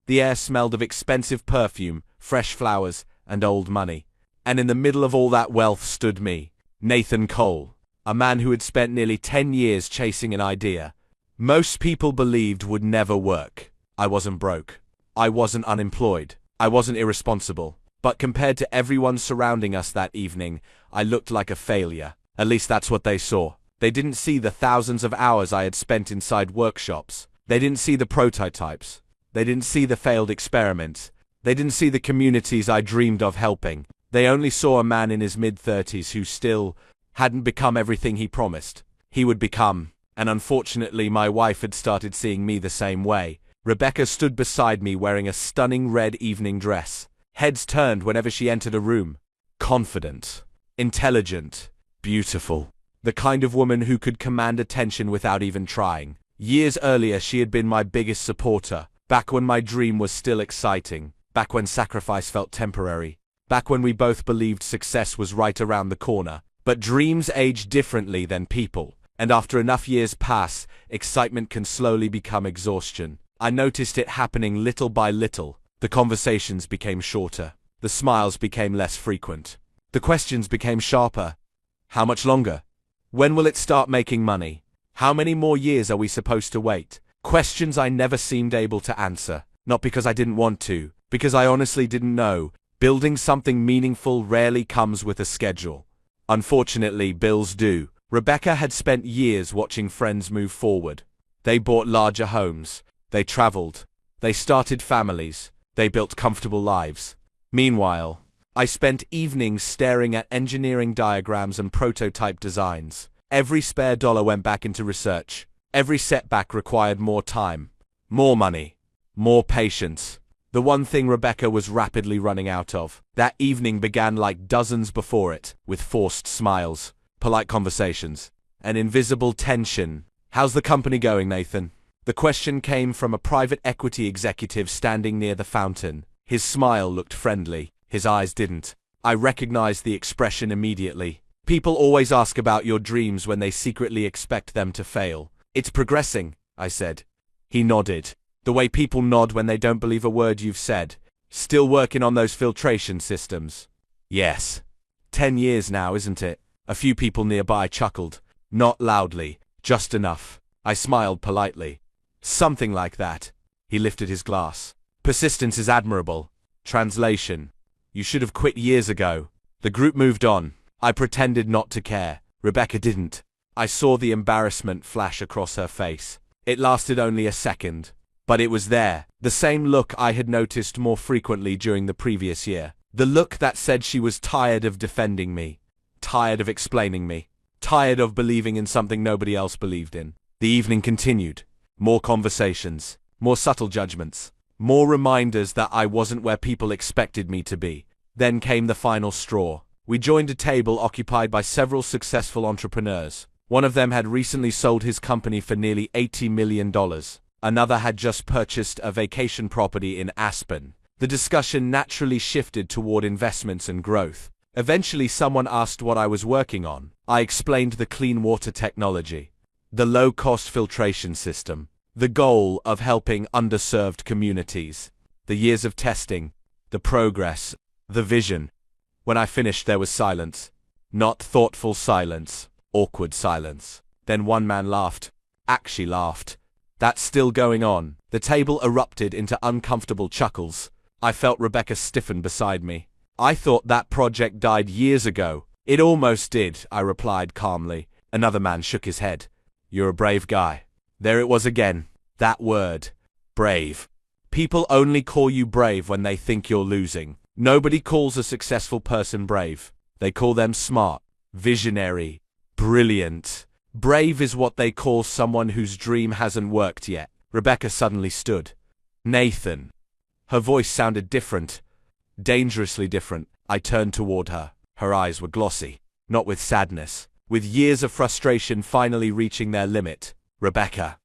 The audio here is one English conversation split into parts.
The air smelled of expensive perfume, fresh flowers, and old money. And in the middle of all that wealth stood me, Nathan Cole, a man who had spent nearly 10 years chasing an idea most people believed would never work. I wasn't broke. I wasn't unemployed. I wasn't irresponsible. But compared to everyone surrounding us that evening, I looked like a failure. At least that's what they saw. They didn't see the thousands of hours I had spent inside workshops. They didn't see the prototypes. They didn't see the failed experiments. They didn't see the communities I dreamed of helping. They only saw a man in his mid-30s who still hadn't become everything he promised he would become. And unfortunately, my wife had started seeing me the same way. Rebecca stood beside me wearing a stunning red evening dress. Heads turned whenever she entered a room. Confident, intelligent, beautiful. The kind of woman who could command attention without even trying. Years earlier, she had been my biggest supporter. Back when my dream was still exciting. Back when sacrifice felt temporary. Back when we both believed success was right around the corner. But dreams age differently than people. And after enough years pass, excitement can slowly become exhaustion. I noticed it happening little by little. The conversations became shorter. The smiles became less frequent. The questions became sharper. How much longer? When will it start making money? How many more years are we supposed to wait? Questions I never seemed able to answer. Not because I didn't want to, because I honestly didn't know. Building something meaningful rarely comes with a schedule. Unfortunately, bills do. Rebecca had spent years watching friends move forward. They bought larger homes. They traveled. They started families. They built comfortable lives. Meanwhile, I spent evenings staring at engineering diagrams and prototype designs. Every spare dollar went back into research. Every setback required more time, more money, more patience. The one thing Rebecca was rapidly running out of. That evening began like dozens before it, with forced smiles, polite conversations, an invisible tension. How's the company going, Nathan? The question came from a private equity executive standing near the fountain. His smile looked friendly. His eyes didn't. I recognized the expression immediately. People always ask about your dreams when they secretly expect them to fail. It's progressing, I said. He nodded. The way people nod when they don't believe a word you've said. Still working on those filtration systems? Yes. 10 years now, isn't it? A few people nearby chuckled. Not loudly, just enough. I smiled politely. Something like that. He lifted his glass. Persistence is admirable. Translation. You should have quit years ago. The group moved on. I pretended not to care. Rebecca didn't. I saw the embarrassment flash across her face. It lasted only a second. But it was there. The same look I had noticed more frequently during the previous year. The look that said she was tired of defending me. Tired of explaining me. Tired of believing in something nobody else believed in. The evening continued. More conversations. More subtle judgments. More reminders that I wasn't where people expected me to be. Then came the final straw. We joined a table occupied by several successful entrepreneurs. One of them had recently sold his company for nearly $80 million. Another had just purchased a vacation property in Aspen. The discussion naturally shifted toward investments and growth. Eventually, someone asked what I was working on. I explained the clean water technology, the low-cost filtration system, the goal of helping underserved communities, the years of testing, the progress, the vision. When I finished, there was silence. Not thoughtful silence, awkward silence. Then one man laughed. Actually laughed. That's still going on. The table erupted into uncomfortable chuckles. I felt Rebecca stiffen beside me. I thought that project died years ago. It almost did, I replied calmly. Another man shook his head. You're a brave guy. There it was again. That word. Brave. People only call you brave when they think you're losing. Nobody calls a successful person brave. They call them smart, visionary, brilliant. Brave is what they call someone whose dream hasn't worked yet. Rebecca suddenly stood. Nathan. Her voice sounded different. Dangerously different. I turned toward her. Her eyes were glossy. Not with sadness. With years of frustration finally reaching their limit. Rebecca.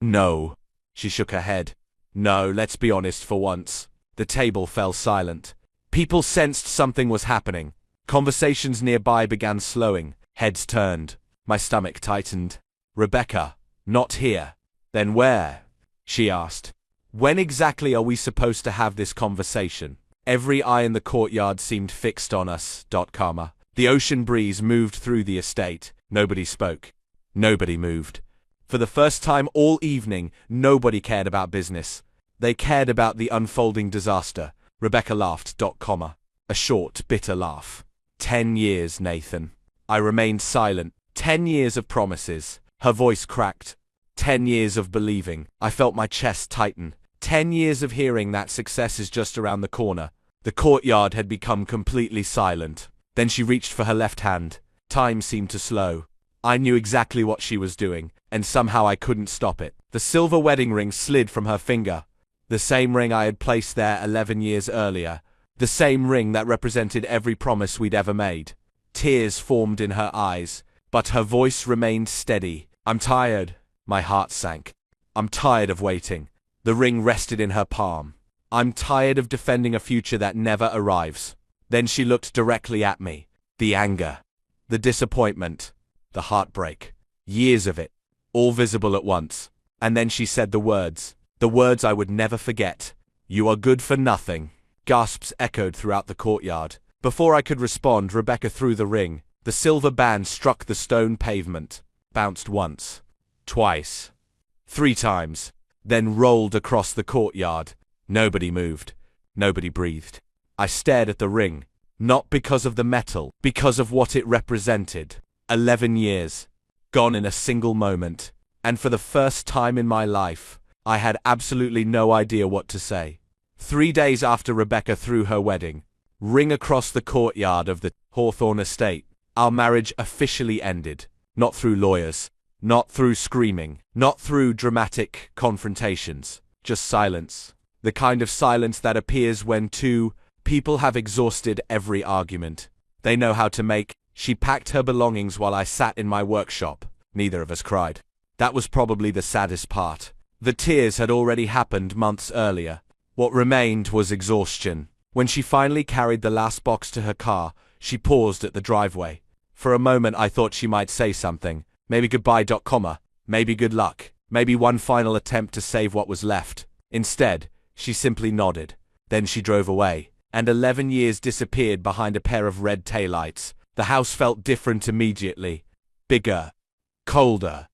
No. She shook her head. No, let's be honest for once. The table fell silent. People sensed something was happening. Conversations nearby began slowing. Heads turned. My stomach tightened. Rebecca. Not here. Then where? She asked. When exactly are we supposed to have this conversation? Every eye in the courtyard seemed fixed on us. Comma. The ocean breeze moved through the estate. Nobody spoke. Nobody moved. For the first time all evening, nobody cared about business. They cared about the unfolding disaster. Rebecca laughed. Comma. A short, bitter laugh. 10 years, Nathan. I remained silent. 10 years of promises. Her voice cracked. 10 years of believing. I felt my chest tighten. 10 years of hearing that success is just around the corner. The courtyard had become completely silent. Then she reached for her left hand. Time seemed to slow. I knew exactly what she was doing, and somehow I couldn't stop it. The silver wedding ring slid from her finger. The same ring I had placed there 11 years earlier. The same ring that represented every promise we'd ever made. Tears formed in her eyes, but her voice remained steady. I'm tired. My heart sank. I'm tired of waiting. The ring rested in her palm. I'm tired of defending a future that never arrives. Then she looked directly at me. The anger. The disappointment. The heartbreak. Years of it. All visible at once. And then she said the words. The words I would never forget. You are good for nothing. Gasps echoed throughout the courtyard. Before I could respond, Rebecca threw the ring. The silver band struck the stone pavement. Bounced once. Twice. 3 times. Then rolled across the courtyard. Nobody moved. Nobody breathed. I stared at the ring. Not because of the metal, because of what it represented. 11 years. Gone in a single moment. And for the first time in my life, I had absolutely no idea what to say. 3 days after Rebecca threw her wedding ring across the courtyard of the Hawthorne estate, our marriage officially ended. Not through lawyers. Not through screaming. Not through dramatic confrontations. Just silence. The kind of silence that appears when 2 people have exhausted every argument. They know how to make. She packed her belongings while I sat in my workshop. Neither of us cried. That was probably the saddest part. The tears had already happened months earlier. What remained was exhaustion. When she finally carried the last box to her car, she paused at the driveway. For a moment I thought she might say something. Maybe goodbye. Comma. Maybe good luck. Maybe one final attempt to save what was left. Instead, she simply nodded. Then she drove away. And 11 years disappeared behind a pair of red taillights. The house felt different immediately. Bigger. Colder.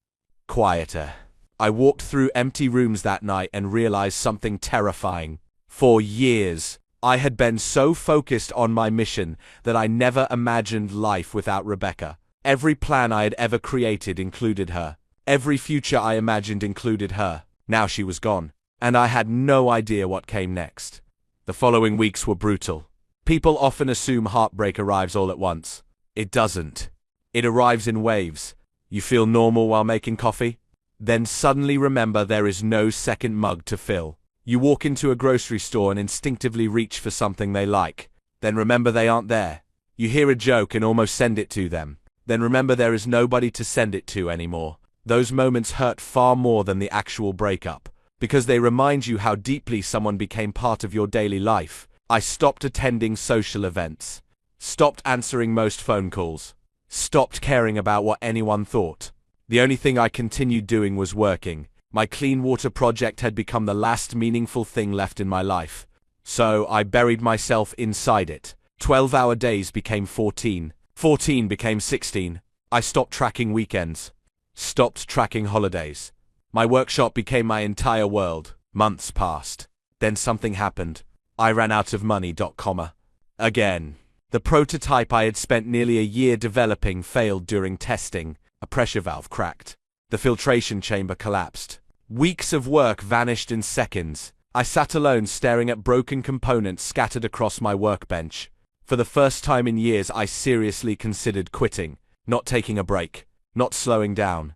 Quieter. I walked through empty rooms that night and realized something terrifying. For years, I had been so focused on my mission that I never imagined life without Rebecca. Every plan I had ever created included her. Every future I imagined included her. Now she was gone, and I had no idea what came next. The following weeks were brutal. People often assume heartbreak arrives all at once. It doesn't. It arrives in waves. You feel normal while making coffee? Then suddenly remember there is no second mug to fill. You walk into a grocery store and instinctively reach for something they like. Then remember they aren't there. You hear a joke and almost send it to them. Then remember there is nobody to send it to anymore. Those moments hurt far more than the actual breakup, because they remind you how deeply someone became part of your daily life. I stopped attending social events. Stopped answering most phone calls. Stopped caring about what anyone thought. The only thing I continued doing was working. My clean water project had become the last meaningful thing left in my life. So I buried myself inside it. 12-hour days became 14. 14 became 16. I stopped tracking weekends. Stopped tracking holidays. My workshop became my entire world. Months passed. Then something happened. I ran out of money. Comma. Again. The prototype I had spent nearly a year developing failed during testing. A pressure valve cracked. The filtration chamber collapsed. Weeks of work vanished in seconds. I sat alone staring at broken components scattered across my workbench. For the first time in years, I seriously considered quitting. Not taking a break. Not slowing down.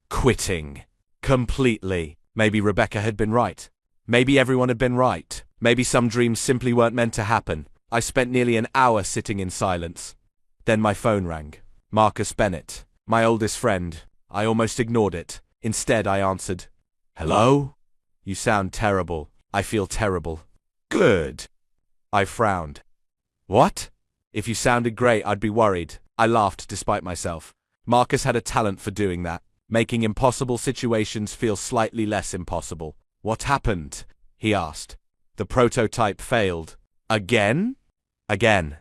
Quitting. Completely. Maybe Rebecca had been right. Maybe everyone had been right. Maybe some dreams simply weren't meant to happen. I spent nearly an hour sitting in silence. Then my phone rang. Marcus Bennett, my oldest friend. I almost ignored it. Instead, I answered. Hello? You sound terrible. I feel terrible. Good. I frowned. What? If you sounded great, I'd be worried. I laughed despite myself. Marcus had a talent for doing that, making impossible situations feel slightly less impossible. What happened? he asked. The prototype failed. Again? Again.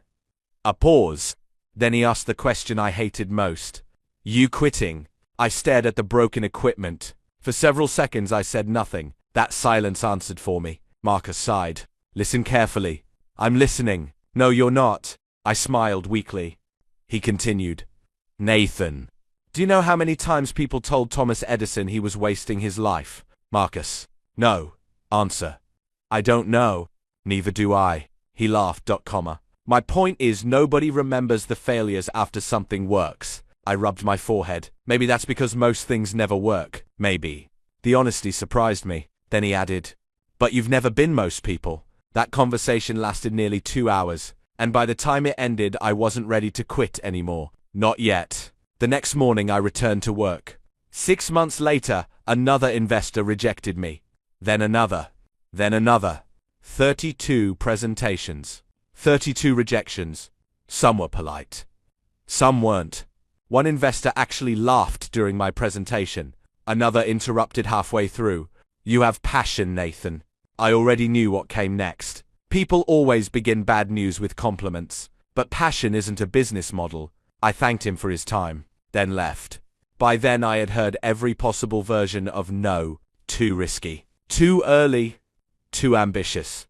A pause. Then he asked the question I hated most. You quitting? I stared at the broken equipment. For several seconds I said nothing. That silence answered for me. Marcus sighed. Listen carefully. I'm listening. No, you're not. I smiled weakly. He continued. Nathan. Do you know how many times people told Thomas Edison he was wasting his life? Marcus. No. Answer. I don't know. Neither do I. He laughed. My point is nobody remembers the failures after something works. I rubbed my forehead. Maybe that's because most things never work. Maybe. The honesty surprised me. Then he added, but you've never been most people. That conversation lasted nearly 2 hours, and by the time it ended, I wasn't ready to quit anymore. Not yet. The next morning, I returned to work. 6 months later, another investor rejected me. Then another. Then another. 32 presentations. 32 rejections. Some were polite. Some weren't. One investor actually laughed during my presentation. Another interrupted halfway through. You have passion, Nathan. I already knew what came next. People always begin bad news with compliments. But passion isn't a business model. I thanked him for his time, then left. By then I had heard every possible version of no. Too risky. Too early. Too ambitious.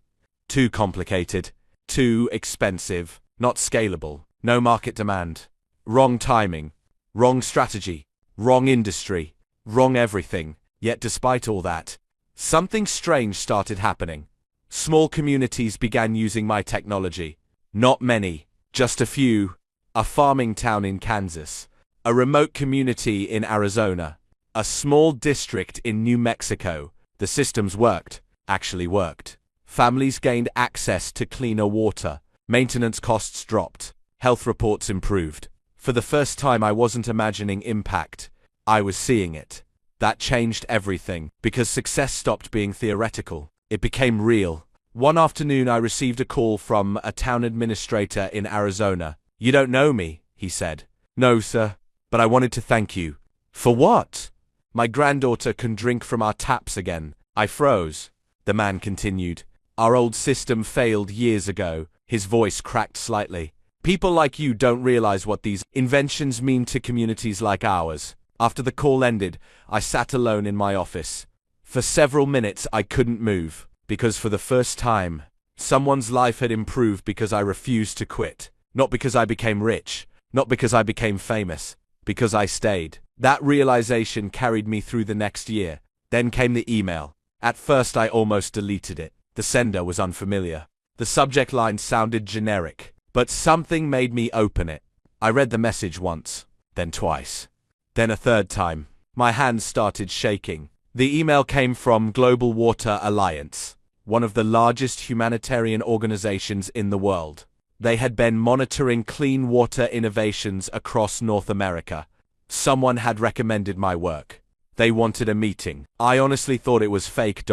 Too complicated. Too expensive. Not scalable. No market demand. Wrong timing. Wrong strategy. Wrong industry. Wrong everything. Yet despite all that, something strange started happening. Small communities began using my technology. Not many, just a few. A farming town in Kansas. A remote community in Arizona. A small district in New Mexico. The systems worked. Actually worked. Families gained access to cleaner water. Maintenance costs dropped. Health reports improved. For the first time I wasn't imagining impact. I was seeing it. That changed everything, because success stopped being theoretical. It became real. One afternoon I received a call from a town administrator in Arizona. You don't know me, he said. No, sir, but I wanted to thank you. For what? My granddaughter can drink from our taps again. I froze. The man continued. Our old system failed years ago. His voice cracked slightly. People like you don't realize what these inventions mean to communities like ours. After the call ended, I sat alone in my office. For several minutes I couldn't move, because for the first time, someone's life had improved because I refused to quit. Not because I became rich, not because I became famous, because I stayed. That realization carried me through the next year. Then came the email. At first I almost deleted it. The sender was unfamiliar. The subject line sounded generic, but something made me open it. I read the message once, then twice. Then a third time. My hands started shaking. The email came from Global Water Alliance, one of the largest humanitarian organizations in the world. They had been monitoring clean water innovations across North America. Someone had recommended my work. They wanted a meeting. I honestly thought it was fake.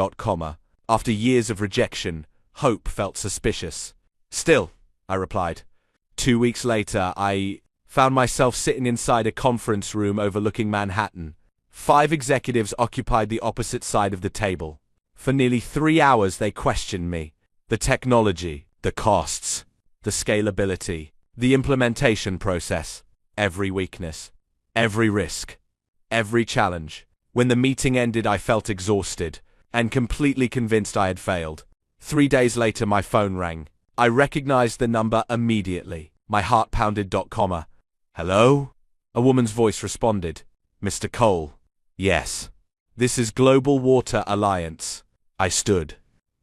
After years of rejection, hope felt suspicious. Still, I replied. 2 weeks later, I found myself sitting inside a conference room overlooking Manhattan. 5 executives occupied the opposite side of the table. For nearly 3 hours they questioned me. The technology, the costs, the scalability, the implementation process, every weakness, every risk, every challenge. When the meeting ended I felt exhausted and completely convinced I had failed. 3 days later my phone rang. I recognized the number immediately. My heart pounded. Hello? A woman's voice responded. Mr. Cole. Yes. This is Global Water Alliance. I stood,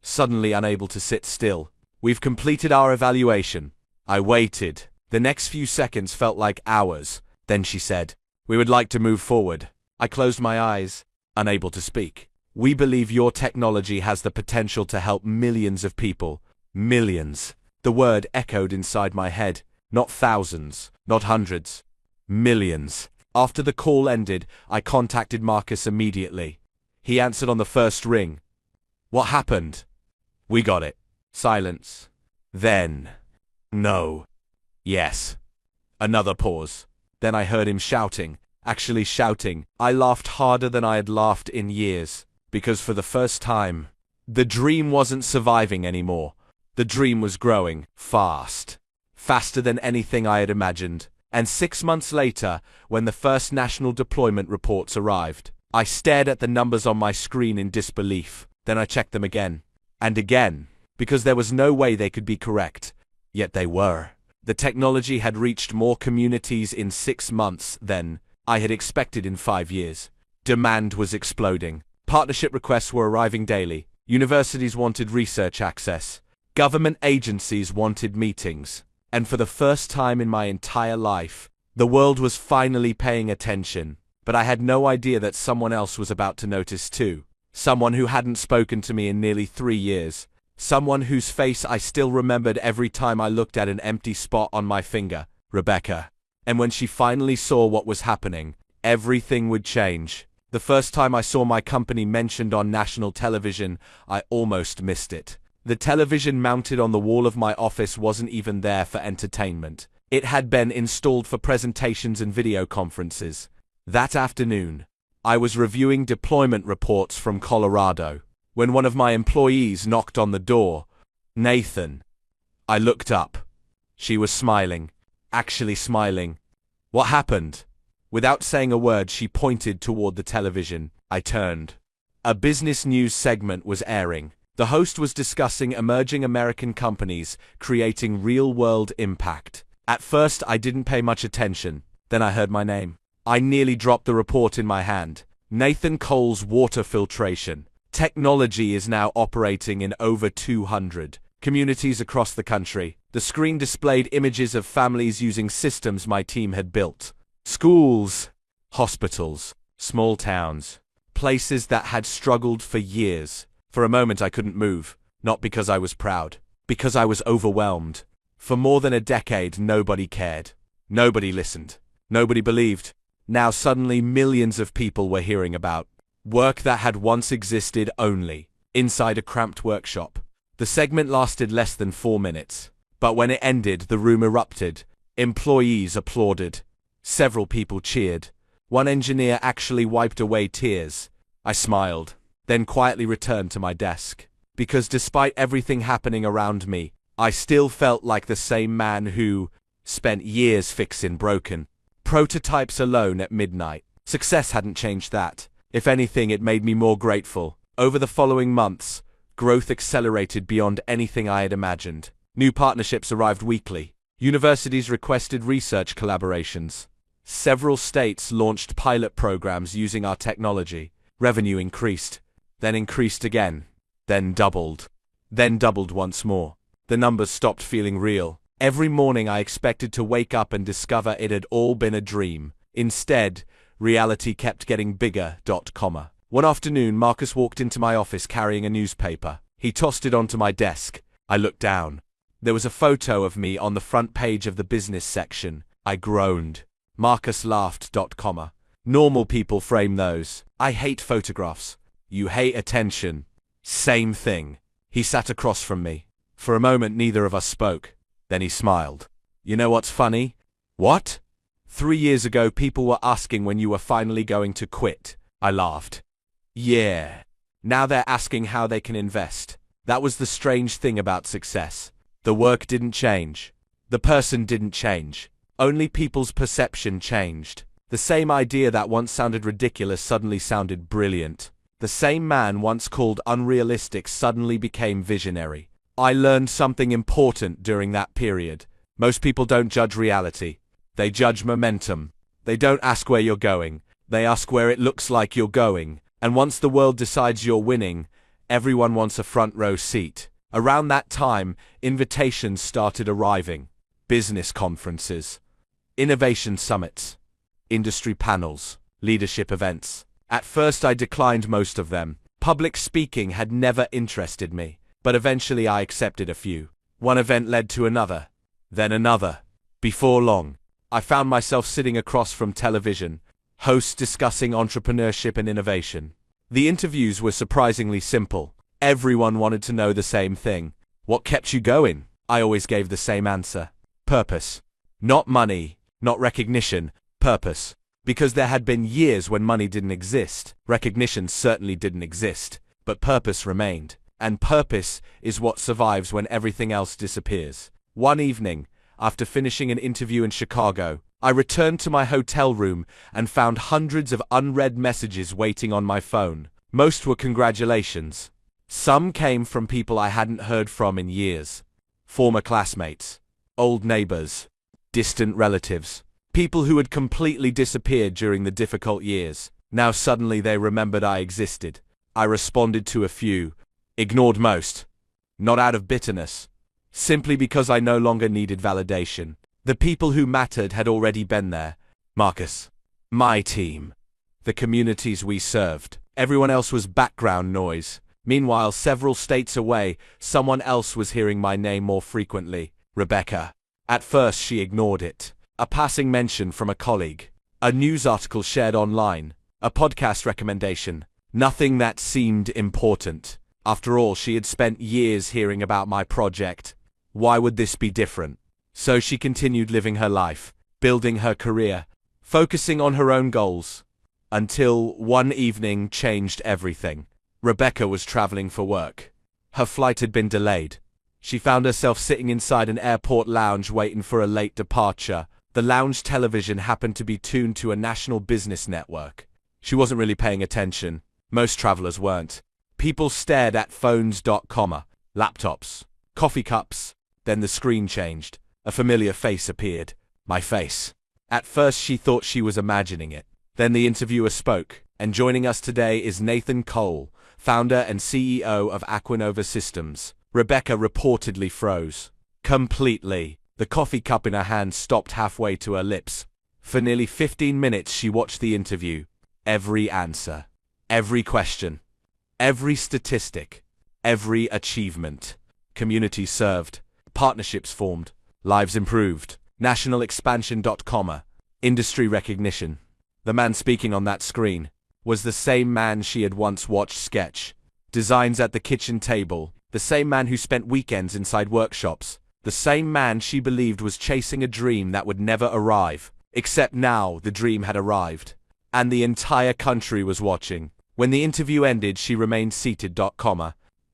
suddenly unable to sit still. We've completed our evaluation. I waited. The next few seconds felt like hours. Then she said, we would like to move forward. I closed my eyes, unable to speak. We believe your technology has the potential to help millions of people. Millions. The word echoed inside my head. Not thousands, not hundreds. Millions. After the call ended, I contacted Marcus immediately. He answered on the first ring. What happened? We got it. Silence. Then. No. Yes. Another pause. Then I heard him shouting. Actually shouting. I laughed harder than I had laughed in years. Because for the first time, The dream wasn't surviving anymore. The dream was growing fast. Faster than anything I had imagined. And 6 months later, when the first national deployment reports arrived, I stared at the numbers on my screen in disbelief. Then I checked them again. And again. Because there was no way they could be correct. Yet they were. The technology had reached more communities in 6 months than I had expected in 5 years. Demand was exploding. Partnership requests were arriving daily. Universities wanted research access. Government agencies wanted meetings. And for the first time in my entire life, the world was finally paying attention. But I had no idea that someone else was about to notice too. Someone who hadn't spoken to me in nearly 3 years. Someone whose face I still remembered every time I looked at an empty spot on my finger. Rebecca. And when she finally saw what was happening, everything would change. The first time I saw my company mentioned on national television, I almost missed it. The television mounted on the wall of my office wasn't even there for entertainment. It had been installed for presentations and video conferences. That afternoon, I was reviewing deployment reports from Colorado, when one of my employees knocked on the door. Nathan. I looked up. She was smiling. Actually smiling. What happened? Without saying a word, she pointed toward the television. I turned. A business news segment was airing. The host was discussing emerging American companies creating real-world impact. At first, I didn't pay much attention. Then I heard my name. I nearly dropped the report in my hand. Nathan Cole's water filtration. Technology is now operating in over 200 communities across the country. The screen displayed images of families using systems my team had built. Schools, hospitals, small towns, places that had struggled for years. For a moment I couldn't move, not because I was proud, because I was overwhelmed. For more than a decade nobody cared. Nobody listened. Nobody believed. Now suddenly millions of people were hearing about work that had once existed only inside a cramped workshop. The segment lasted less than 4 minutes, but when it ended the room erupted. Employees applauded. Several people cheered. One engineer actually wiped away tears. I smiled, then quietly returned to my desk. Because despite everything happening around me, I still felt like the same man who spent years fixing broken prototypes alone at midnight. Success hadn't changed that. If anything, it made me more grateful. Over the following months, growth accelerated beyond anything I had imagined. New partnerships arrived weekly. Universities requested research collaborations. Several states launched pilot programs using our technology. Revenue increased, then increased again, then doubled once more. The numbers stopped feeling real. Every morning I expected to wake up and discover it had all been a dream. Instead, reality kept getting bigger. One afternoon, Marcus walked into my office carrying a newspaper. He tossed it onto my desk. I looked down. There was a photo of me on the front page of the business section. I groaned. Marcus laughed. Normal people frame those. I hate photographs. You hate attention. Same thing. He sat across from me. For a moment, neither of us spoke. Then he smiled. You know what's funny? What? 3 years ago, people were asking when you were finally going to quit. I laughed. Yeah. Now they're asking how they can invest. That was the strange thing about success. The work didn't change. The person didn't change. Only people's perception changed. The same idea that once sounded ridiculous suddenly sounded brilliant. The same man once called unrealistic suddenly became visionary. I learned something important during that period. Most people don't judge reality. They judge momentum. They don't ask where you're going. They ask where it looks like you're going. And once the world decides you're winning, everyone wants a front row seat. Around that time, invitations started arriving. Business conferences, innovation summits, industry panels, leadership events. At first I declined most of them. Public speaking had never interested me. But eventually I accepted a few. One event led to another, then another. Before long, I found myself sitting across from television, hosts discussing entrepreneurship and innovation. The interviews were surprisingly simple. Everyone wanted to know the same thing. What kept you going? I always gave the same answer. Purpose. Not money, not recognition, purpose. Because there had been years when money didn't exist. Recognition certainly didn't exist, but purpose remained. and purpose is what survives when everything else disappears. One evening, after finishing an interview in Chicago, I returned to my hotel room and found hundreds of unread messages waiting on my phone. Most were congratulations. Some came from people I hadn't heard from in years. Former classmates, old neighbors, distant relatives, people who had completely disappeared during the difficult years. Now suddenly they remembered I existed. I responded to a few, ignored most. Not out of bitterness, simply because I no longer needed validation. The people who mattered had already been there. Marcus, my team, the communities we served. Everyone else was background noise. Meanwhile, several states away, someone else was hearing my name more frequently. Rebecca. At first she ignored it. A passing mention from a colleague. A news article shared online. A podcast recommendation. Nothing that seemed important. After all, she had spent years hearing about my project. Why would this be different? So she continued living her life, building her career, focusing on her own goals. Until one evening changed everything. Rebecca was traveling for work. Her flight had been delayed. She found herself sitting inside an airport lounge waiting for a late departure. The lounge television happened to be tuned to a national business network. She wasn't really paying attention. Most travelers weren't. People stared at phones.com, laptops, coffee cups. Then the screen changed. A familiar face appeared. My face. At first she thought she was imagining it. Then the interviewer spoke, and joining us today is Nathan Cole, founder and CEO of Aquanova Systems. Rebecca reportedly froze. Completely. The coffee cup in her hand stopped halfway to her lips. For nearly 15 minutes she watched the interview. Every answer. Every question. Every statistic. Every achievement. Communities served. Partnerships formed. Lives improved. National expansion.com. Industry recognition. The man speaking on that screen was the same man she had once watched sketch designs at the kitchen table, the same man who spent weekends inside workshops, the same man she believed was chasing a dream that would never arrive. Except now the dream had arrived, and the entire country was watching. When the interview ended, she remained seated,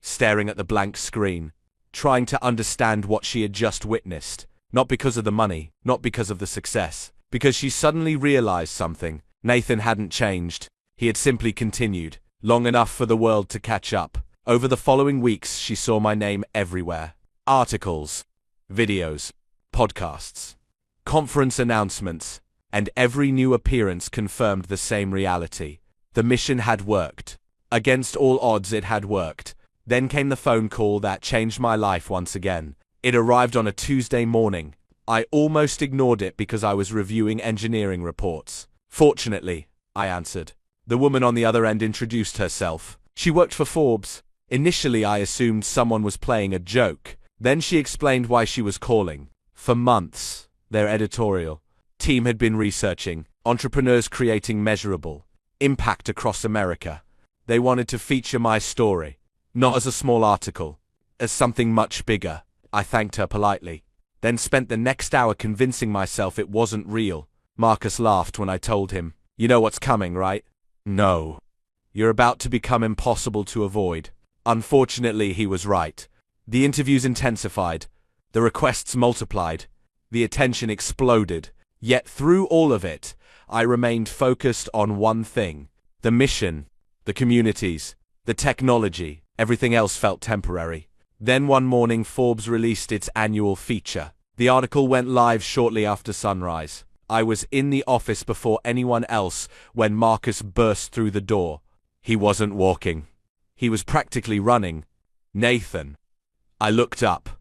staring at the blank screen, trying to understand what she had just witnessed. Not because of the money, not because of the success, because she suddenly realized something. Nathan hadn't changed. He had simply continued, long enough for the world to catch up. Over the following weeks, she saw my name everywhere. Articles, videos, podcasts, conference announcements, and every new appearance confirmed the same reality. The mission had worked. Against all odds, it had worked. Then came the phone call that changed my life once again. It arrived on a Tuesday morning. I almost ignored it because I was reviewing engineering reports. Fortunately, I answered. The woman on the other end introduced herself. She worked for Forbes. Initially, I assumed someone was playing a joke. Then she explained why she was calling. For months, their editorial team had been researching entrepreneurs creating measurable impact across America. They wanted to feature my story, not as a small article, as something much bigger. I thanked her politely, then spent the next hour convincing myself it wasn't real. Marcus laughed when I told him, "You know what's coming, right?" "No. You're about to become impossible to avoid." Unfortunately, he was right. The interviews intensified. The requests multiplied. The attention exploded. Yet through all of it, I remained focused on one thing. The mission, the communities, the technology. Everything else felt temporary. Then one morning, Forbes released its annual feature. The article went live shortly after sunrise. I was in the office before anyone else when Marcus burst through the door. He wasn't walking. He was practically running. "Nathan." I looked up.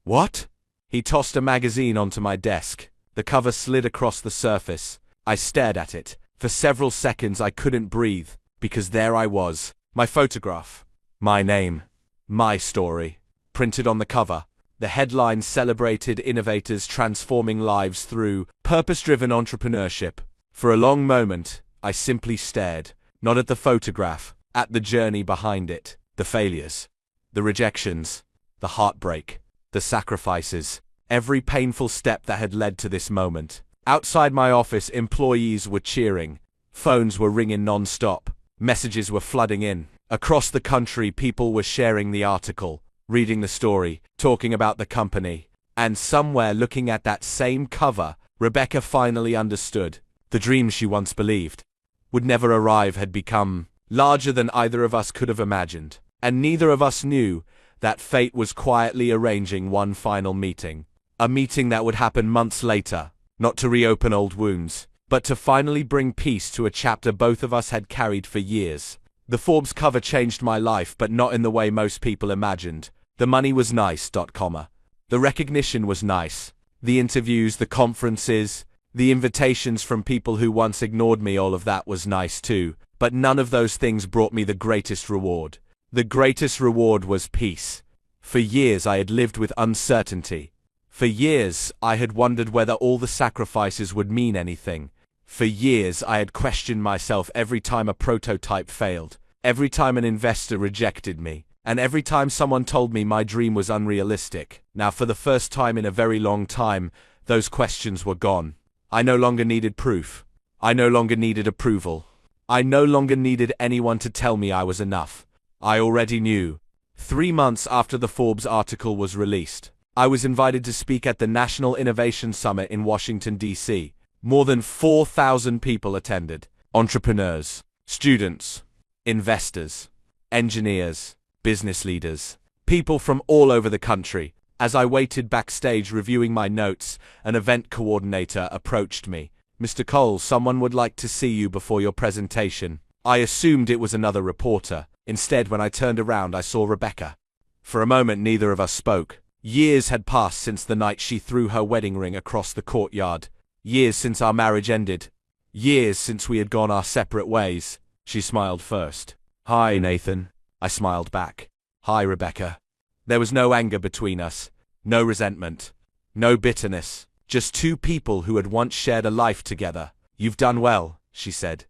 "What?" He tossed a magazine onto my desk. The cover slid across the surface. I stared at it. For several seconds I couldn't breathe, because there I was. My photograph. My name. My story. Printed on the cover. The headline celebrated innovators transforming lives through purpose-driven entrepreneurship. For a long moment, I simply stared, not at the photograph, at the journey behind it, the failures, the rejections, the heartbreak, the sacrifices, every painful step that had led to this moment. Outside my office, employees were cheering. Phones were ringing non-stop. Messages were flooding in. Across the country, people were sharing the article, reading the story, talking about the company. And somewhere looking at that same cover, Rebecca finally understood. The dream she once believed would never arrive had become larger than either of us could have imagined. And neither of us knew that fate was quietly arranging one final meeting. A meeting that would happen months later, not to reopen old wounds, but to finally bring peace to a chapter both of us had carried for years. The Forbes cover changed my life, but not in the way most people imagined. The money was nice, comma. The recognition was nice. The interviews, the conferences, the invitations from people who once ignored me, all of that was nice too. But none of those things brought me the greatest reward. The greatest reward was peace. For years I had lived with uncertainty. For years I had wondered whether all the sacrifices would mean anything. For years I had questioned myself every time a prototype failed, every time an investor rejected me, and every time someone told me my dream was unrealistic. Now, for the first time in a very long time, those questions were gone. I no longer needed proof. I no longer needed approval. I no longer needed anyone to tell me I was enough. I already knew. 3 months after the Forbes article was released, I was invited to speak at the National Innovation Summit in Washington, D.C. More than 4,000 people attended. Entrepreneurs, students, investors, engineers, business leaders, people from all over the country. As I waited backstage reviewing my notes, an event coordinator approached me. "Mr. Cole, someone would like to see you before your presentation." I assumed it was another reporter. Instead, when I turned around, I saw Rebecca. For a moment, neither of us spoke. Years had passed since the night she threw her wedding ring across the courtyard. Years since our marriage ended. Years since we had gone our separate ways. She smiled first. "Hi, Nathan." I smiled back. "Hi, Rebecca." There was no anger between us, no resentment, no bitterness, just two people who had once shared a life together. "You've done well," she said.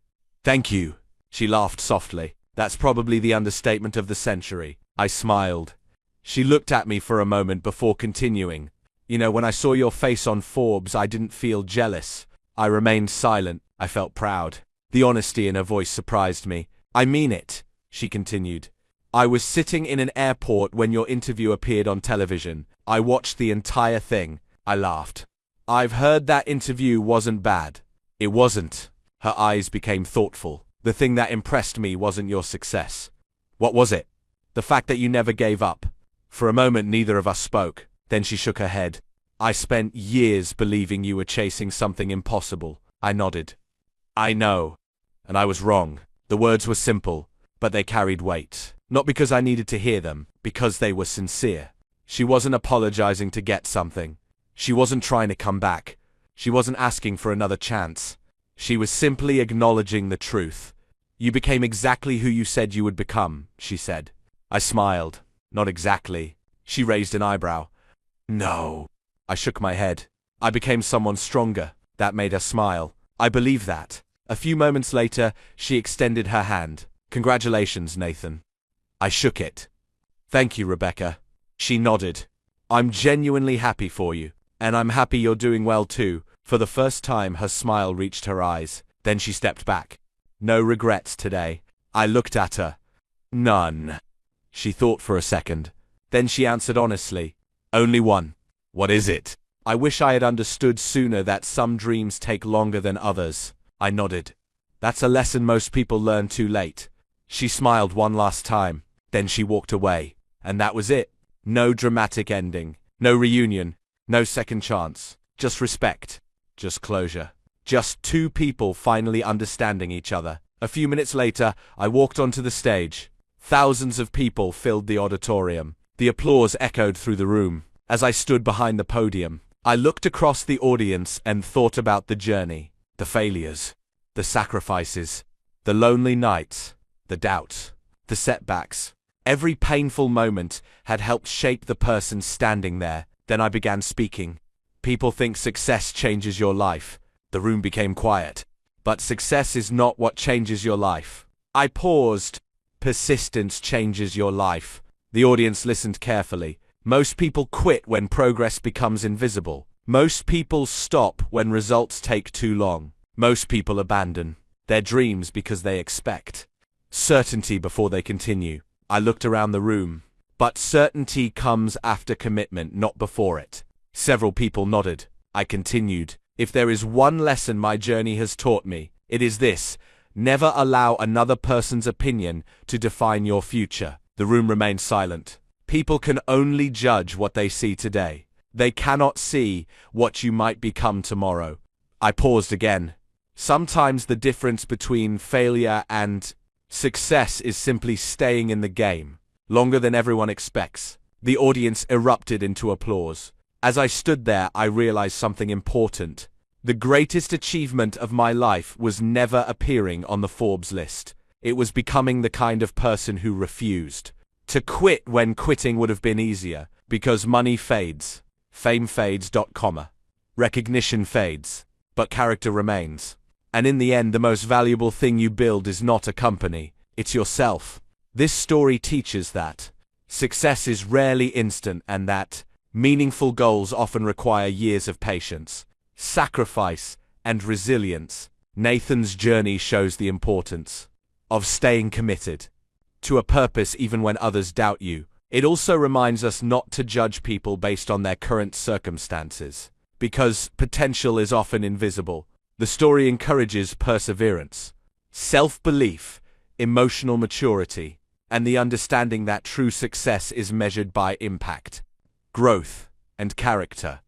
"Thank you." She laughed softly. "That's probably the understatement of the century." I smiled. She looked at me for a moment before continuing. "You know, when I saw your face on Forbes, I didn't feel jealous." I remained silent. I felt proud. The honesty in her voice surprised me. "I mean it," she continued. "I was sitting in an airport when your interview appeared on television. I watched the entire thing." I laughed. "I've heard that interview wasn't bad." "It wasn't." Her eyes became thoughtful. "The thing that impressed me wasn't your success." "What was it?" "The fact that you never gave up." For a moment, neither of us spoke. Then she shook her head. "I spent years believing you were chasing something impossible." I nodded. "I know. And I was wrong." The words were simple, but they carried weight. Not because I needed to hear them, because they were sincere. She wasn't apologizing to get something. She wasn't trying to come back. She wasn't asking for another chance. She was simply acknowledging the truth. "You became exactly who you said you would become," she said. I smiled. "Not exactly." She raised an eyebrow. "No." I shook my head. "I became someone stronger." That made her smile. "I believe that." A few moments later, she extended her hand. "Congratulations, Nathan." I shook it. "Thank you, Rebecca." She nodded. "I'm genuinely happy for you. And I'm happy you're doing well too." For the first time, her smile reached her eyes. Then she stepped back. "No regrets today." I looked at her. "None." She thought for a second. Then she answered honestly. "Only one." "What is it?" I wish I had understood sooner that some dreams take longer than others. I nodded. "That's a lesson most people learn too late." She smiled one last time. Then she walked away. And that was it. No dramatic ending. No reunion. No second chance. Just respect. Just closure. Just two people finally understanding each other. A few minutes later, I walked onto the stage. Thousands of people filled the auditorium. The applause echoed through the room. As I stood behind the podium, I looked across the audience and thought about the journey, the failures, the sacrifices, the lonely nights, the doubts, the setbacks. Every painful moment had helped shape the person standing there. Then I began speaking. "People think success changes your life." The room became quiet. "But success is not what changes your life." I paused. "Persistence changes your life." The audience listened carefully. Most people quit when progress becomes invisible. Most people stop when results take too long. Most people abandon their dreams because they expect certainty before they continue. I looked around the room. But certainty comes after commitment, not before it. Several people nodded. I continued. If there is one lesson my journey has taught me, it is this: never allow another person's opinion to define your future. The room remained silent. People can only judge what they see today. They cannot see what you might become tomorrow. I paused again. Sometimes the difference between failure and success is simply staying in the game longer than everyone expects. The audience erupted into applause. As I stood there, I realized something important. The greatest achievement of my life was never appearing on the Forbes list. It was becoming the kind of person who refused to quit when quitting would have been easier, because money fades, fame fades, recognition fades, but character remains. And in the end, the most valuable thing you build is not a company, it's yourself. This story teaches that success is rarely instant and that meaningful goals often require years of patience, sacrifice, and resilience. Nathan's journey shows the importance of staying committed to a purpose even when others doubt you. It also reminds us not to judge people based on their current circumstances, because potential is often invisible. The story encourages perseverance, self-belief, emotional maturity, and the understanding that true success is measured by impact, growth, and character.